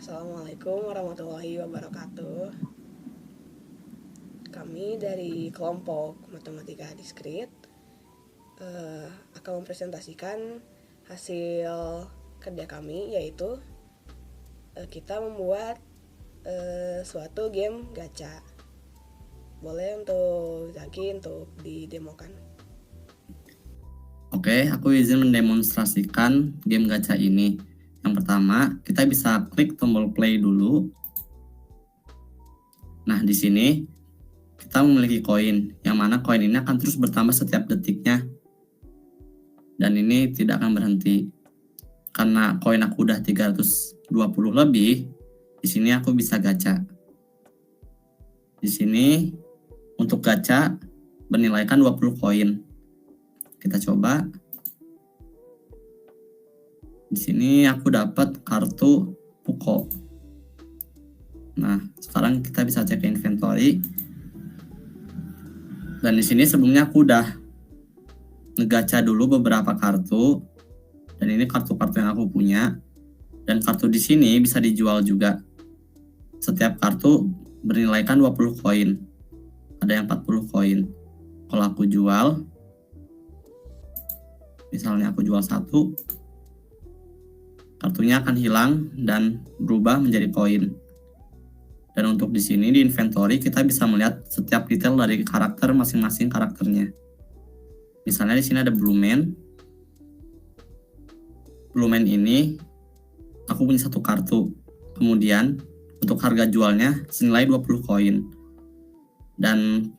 Assalamualaikum warahmatullahi wabarakatuh. Kami dari kelompok Matematika Diskrit akan mempresentasikan hasil kerja kami, yaitu kita membuat suatu game gacha. Boleh untuk Zaki untuk didemokan. Oke, aku izin mendemonstrasikan game gacha ini. Yang pertama, kita bisa klik tombol play dulu. Nah, di sini kita memiliki koin, yang mana koin ini akan terus bertambah setiap detiknya. Dan ini tidak akan berhenti. Karena koin aku udah 320 lebih, di sini aku bisa gacha. Di sini untuk gacha bernilaikan 20 koin. Kita coba. Di sini aku dapat kartu Puko. Nah, sekarang kita bisa cek inventory. Dan di sini sebelumnya aku udah ngegacha dulu beberapa kartu. Dan ini kartu-kartu yang aku punya. Dan kartu di sini bisa dijual juga. Setiap kartu bernilaikan 20 koin. Ada yang 40 koin. Kalau aku jual, misalnya aku jual 1, kartunya akan hilang dan berubah menjadi koin. Dan untuk di sini di inventory kita bisa melihat setiap detail dari karakter masing-masing karakternya. Misalnya di sini ada Blue Man. Blue Man ini aku punya 1 kartu. Kemudian untuk harga jualnya senilai 20 koin. Dan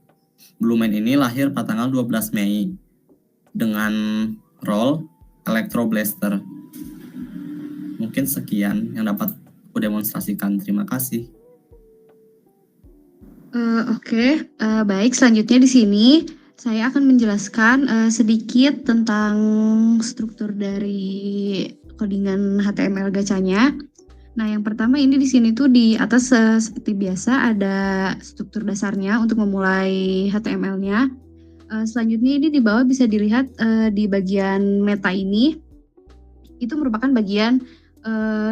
Blue Man ini lahir pada tanggal 12 Mei dengan role Electro Blaster. Mungkin sekian yang dapat aku demonstrasikan. Terima kasih. Baik. Selanjutnya di sini saya akan menjelaskan sedikit tentang struktur dari codingan HTML gacanya. Nah, yang pertama ini di sini tuh di atas seperti biasa ada struktur dasarnya untuk memulai HTML-nya. Selanjutnya ini di bawah bisa dilihat di bagian meta ini itu merupakan bagian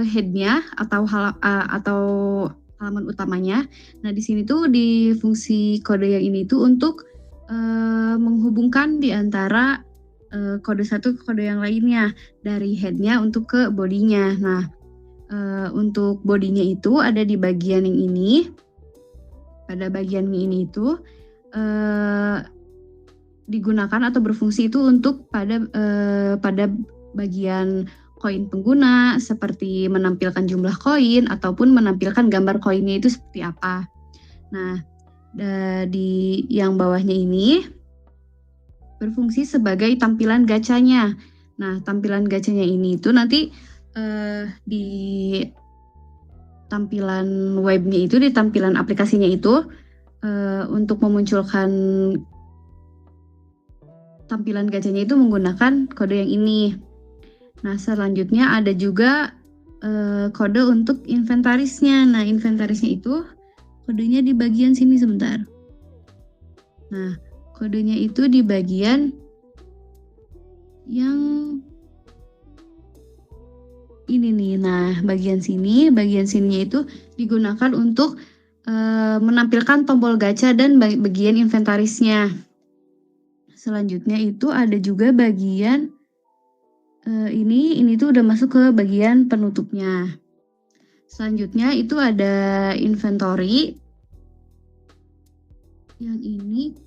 head-nya atau halaman utamanya. Nah, di sini tuh di fungsi kode yang ini tuh untuk menghubungkan di antara kode satu ke kode yang lainnya dari head-nya untuk ke bodinya. Nah, untuk bodinya itu ada di bagian yang ini. Pada bagian ini itu digunakan atau berfungsi itu untuk pada bagian koin pengguna, seperti menampilkan jumlah koin ataupun menampilkan gambar koinnya itu seperti apa. Nah, di yang bawahnya ini berfungsi sebagai tampilan gacanya. Nah, tampilan gacanya ini itu nanti di tampilan webnya itu, di tampilan aplikasinya itu untuk memunculkan tampilan gacanya itu menggunakan kode yang ini. Nah, selanjutnya ada juga kode untuk inventarisnya. Nah, inventarisnya itu kodenya di bagian sini sebentar. Nah, kodenya itu di bagian yang ini nih. Nah, bagian sininya itu digunakan untuk menampilkan tombol gacha dan bagian inventarisnya. Selanjutnya itu ada juga bagian ini tuh udah masuk ke bagian penutupnya. Selanjutnya itu ada inventory. Yang ini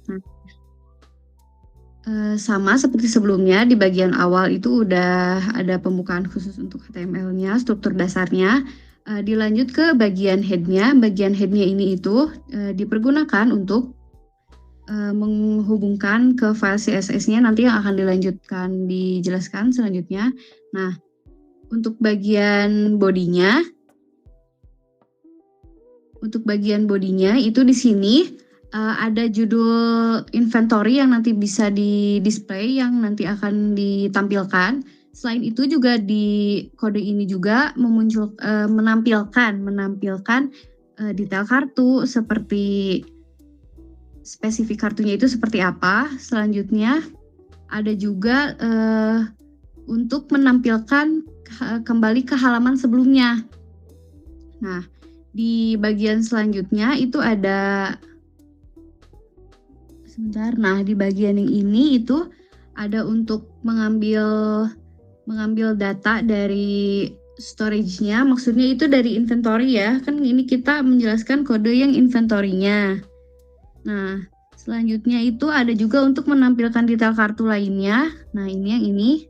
sama seperti sebelumnya, di bagian awal itu udah ada pembukaan khusus untuk HTML-nya, struktur dasarnya. Dilanjut ke bagian head-nya. Bagian head-nya ini itu dipergunakan untuk menghubungkan ke file CSS-nya nanti yang akan dijelaskan selanjutnya. Nah, untuk bagian bodinya itu di sini ada judul inventory yang nanti bisa di display, yang nanti akan ditampilkan. Selain itu juga di kode ini juga menampilkan detail kartu, seperti spesifik kartunya itu seperti apa. Selanjutnya ada juga untuk menampilkan kembali ke halaman sebelumnya. Nah, di bagian selanjutnya itu ada Nah, di bagian yang ini itu ada untuk mengambil data dari storage-nya, maksudnya itu dari inventory ya. Kan ini kita menjelaskan kode yang inventory-nya. Nah, selanjutnya itu ada juga untuk menampilkan detail kartu lainnya. Nah, ini yang ini.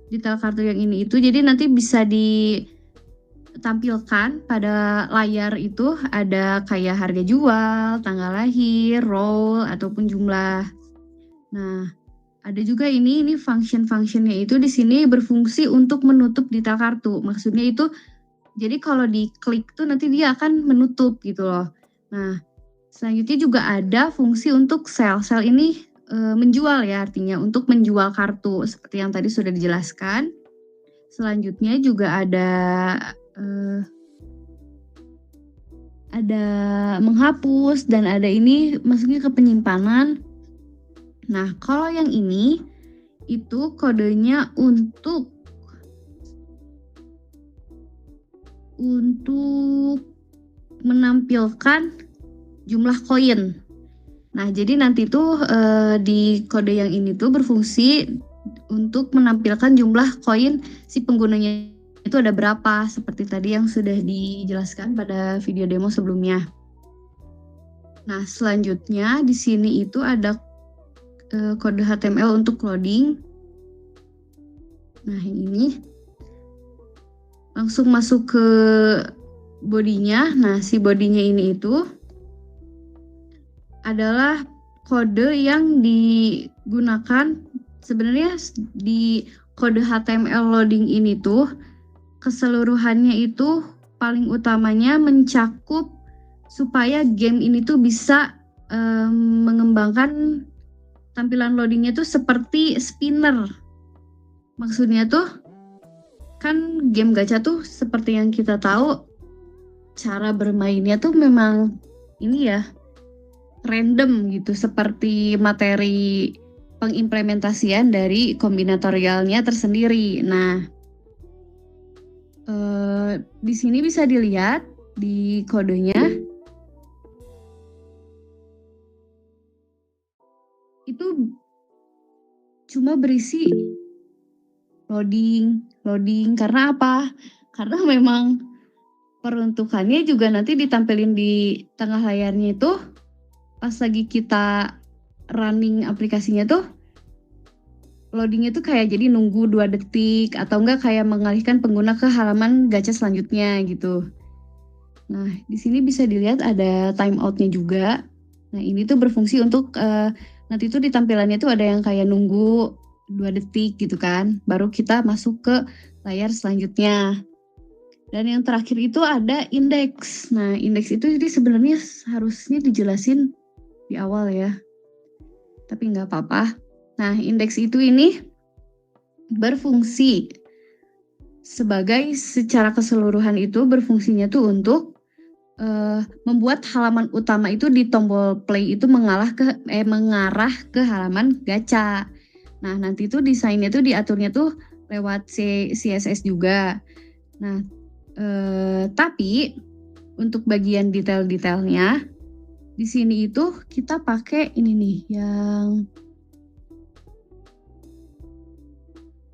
Detail kartu yang ini itu jadi nanti bisa ditampilkan pada layar itu ada kayak harga jual, tanggal lahir, role, ataupun jumlah. Nah, ada juga ini function-functionnya itu di sini berfungsi untuk menutup detail kartu. Maksudnya itu jadi kalau diklik tuh nanti dia akan menutup gitu loh. Nah, selanjutnya juga ada fungsi untuk sell. Sell ini menjual ya, artinya untuk menjual kartu seperti yang tadi sudah dijelaskan. Selanjutnya juga ada menghapus dan ada ini masuknya ke penyimpanan. Nah, kalau yang ini itu kodenya untuk menampilkan jumlah koin. Nah, jadi nanti tuh di kode yang ini tuh berfungsi untuk menampilkan jumlah koin si penggunanya itu ada berapa, seperti tadi yang sudah dijelaskan pada video demo sebelumnya. Nah, selanjutnya di sini itu ada kode HTML untuk loading. Nah, yang ini langsung masuk ke bodinya. Nah, si bodinya ini itu adalah kode yang digunakan sebenarnya di kode HTML loading ini tuh keseluruhannya itu paling utamanya mencakup supaya game ini tuh bisa mengembangkan tampilan loadingnya tuh seperti spinner. Maksudnya tuh kan game gacha tuh seperti yang kita tahu cara bermainnya tuh memang ini ya random gitu, seperti materi pengimplementasian dari kombinatorialnya tersendiri. Nah, di sini bisa dilihat di kodenya itu cuma berisi loading karena apa? Karena memang peruntukannya juga nanti ditampilin di tengah layarnya itu pas lagi kita running aplikasinya tuh loadingnya tuh kayak jadi nunggu 2 detik atau enggak kayak mengalihkan pengguna ke halaman gacha selanjutnya gitu. Nah, di sini bisa dilihat ada timeoutnya juga. Nah, ini tuh berfungsi untuk nanti tuh di tampilannya tuh ada yang kayak nunggu 2 detik gitu kan, baru kita masuk ke layar selanjutnya. Dan yang terakhir itu ada indeks. Nah, indeks itu jadi sebenarnya harusnya dijelasin di awal ya, tapi nggak apa-apa. Nah, indeks itu ini berfungsi sebagai secara keseluruhan itu berfungsinya tuh untuk membuat halaman utama itu di tombol play itu mengarah ke halaman gacha. Nah, nanti tuh desainnya tuh diaturnya tuh lewat CSS juga. Nah, tapi untuk bagian detail-detailnya di sini itu kita pakai ini nih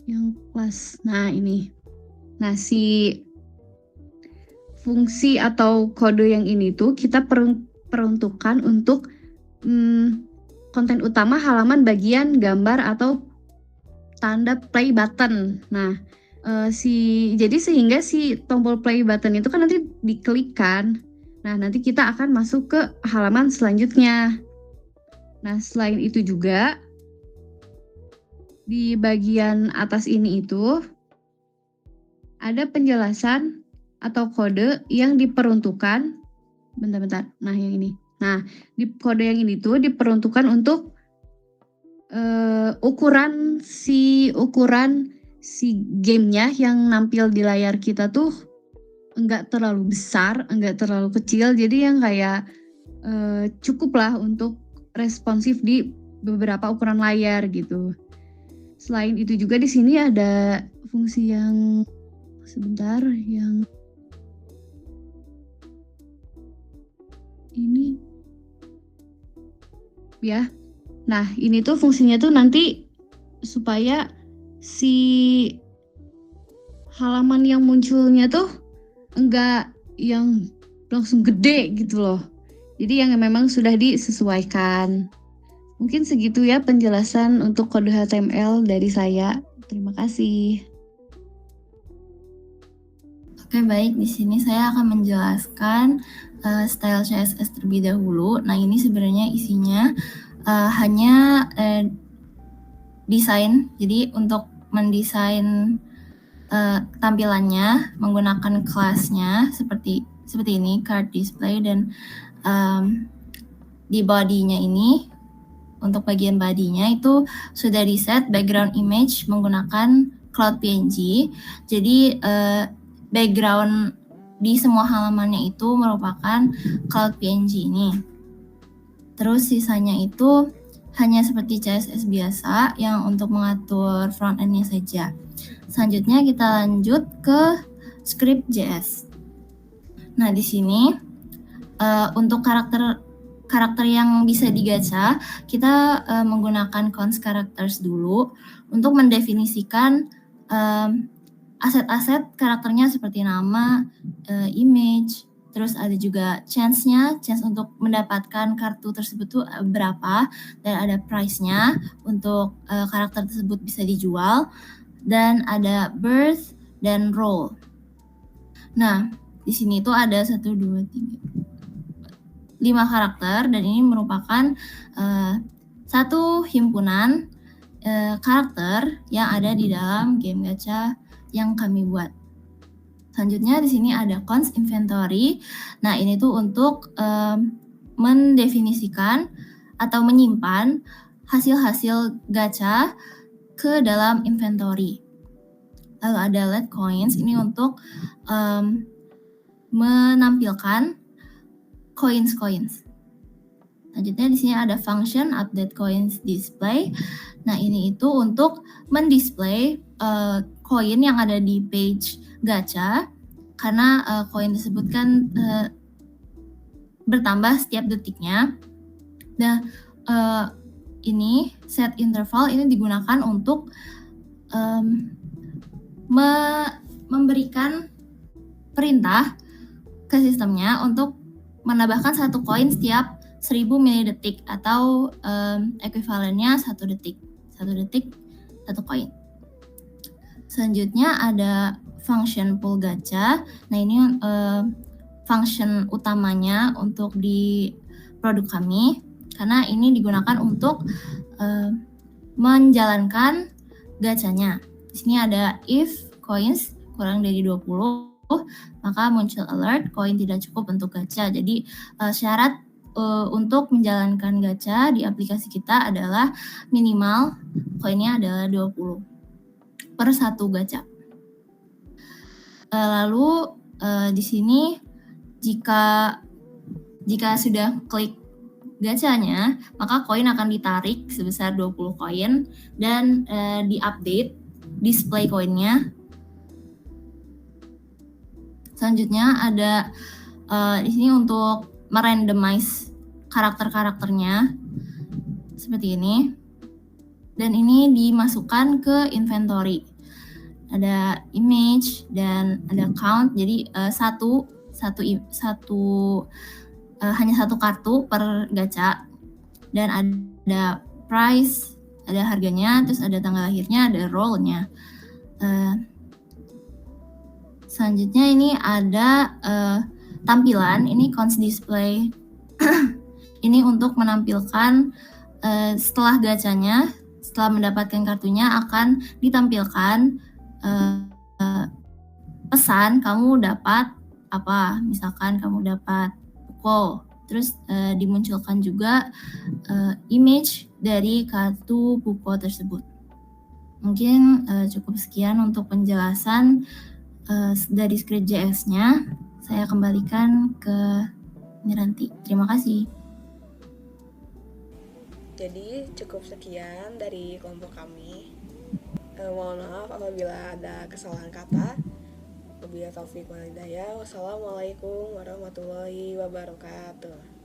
yang kelas. Nah, ini. Nah, si fungsi atau kode yang ini tuh kita peruntukkan untuk konten utama halaman bagian gambar atau tanda play button. Nah, jadi sehingga si tombol play button itu kan nanti diklik kan. Nah, nanti kita akan masuk ke halaman selanjutnya. Nah, selain itu juga di bagian atas ini itu ada penjelasan atau kode yang diperuntukkan. Bentar. Nah, yang ini. Nah, di kode yang ini tuh diperuntukkan untuk ukuran si gamenya yang nampil di layar kita tuh enggak terlalu besar, enggak terlalu kecil, jadi yang kayak cukup lah untuk responsif di beberapa ukuran layar gitu. Selain itu juga di sini ada fungsi yang Ini ya. Nah, ini tuh fungsinya tuh nanti supaya si halaman yang munculnya tuh enggak yang langsung gede gitu loh. Jadi yang memang sudah disesuaikan. Mungkin segitu ya penjelasan untuk kode HTML dari saya. Terima kasih. Oke, baik. Di sini saya akan menjelaskan style CSS terlebih dahulu. Nah, ini sebenarnya isinya hanya desain. Jadi untuk mendesain tampilannya menggunakan kelasnya seperti ini, card display, dan di body-nya ini, untuk bagian body-nya itu sudah di set background image menggunakan Cloud PNG. Jadi background di semua halamannya itu merupakan Cloud PNG ini. Terus sisanya itu hanya seperti CSS biasa yang untuk mengatur front end-nya saja. Selanjutnya kita lanjut ke script.js. Nah, di sini untuk karakter yang bisa digacha, kita menggunakan const characters dulu untuk mendefinisikan aset-aset karakternya seperti nama, image, terus ada juga chance untuk mendapatkan kartu tersebut tuh berapa, dan ada price-nya untuk karakter tersebut bisa dijual, dan ada birth dan role. Nah, di sini tuh ada 1, 2, 3, 5 karakter, dan ini merupakan satu himpunan karakter yang ada di dalam game gacha yang kami buat. Selanjutnya di sini ada const inventory. Nah, ini tuh untuk mendefinisikan atau menyimpan hasil-hasil gacha ke dalam inventory. Lalu ada let coins, ini untuk menampilkan coins. Selanjutnya di sini ada function update coins display. Nah, ini itu untuk mendisplay koin yang ada di page gacha, karena koin tersebut kan bertambah setiap detiknya. Nah, ini set interval ini digunakan untuk memberikan perintah ke sistemnya untuk menambahkan 1 koin setiap 1000 milidetik, atau ekuivalennya 1 detik. 1 detik 1 koin. Selanjutnya ada function pull gacha. Nah, ini function utamanya untuk di produk kami, karena ini digunakan untuk menjalankan gachanya. Di sini ada if coins kurang dari 20, maka muncul alert koin tidak cukup untuk gacha. Jadi syarat untuk menjalankan gacha di aplikasi kita adalah minimal koinnya adalah 20 per 1 gacha. Lalu di sini jika sudah klik gachanya, maka koin akan ditarik sebesar 20 koin dan diupdate display koinnya. Selanjutnya ada di sini untuk merandomize karakternya seperti ini, dan ini dimasukkan ke inventory. Ada image dan ada count, jadi hanya satu kartu per gacha, dan ada price, ada harganya, terus ada tanggal lahirnya, ada role-nya. Selanjutnya ini ada tampilan, ini const display. Ini untuk menampilkan setelah gachanya, setelah mendapatkan kartunya akan ditampilkan pesan kamu dapat apa. Misalkan kamu dapat buku, terus dimunculkan juga image dari kartu buku tersebut. Mungkin cukup sekian untuk penjelasan dari script.js-nya. Saya kembalikan ke Miranti. Terima kasih. Jadi cukup sekian dari kelompok kami. Mohon maaf apabila ada kesalahan kata. Wabillahi taufiq wal hidayah. Wassalamualaikum warahmatullahi wabarakatuh.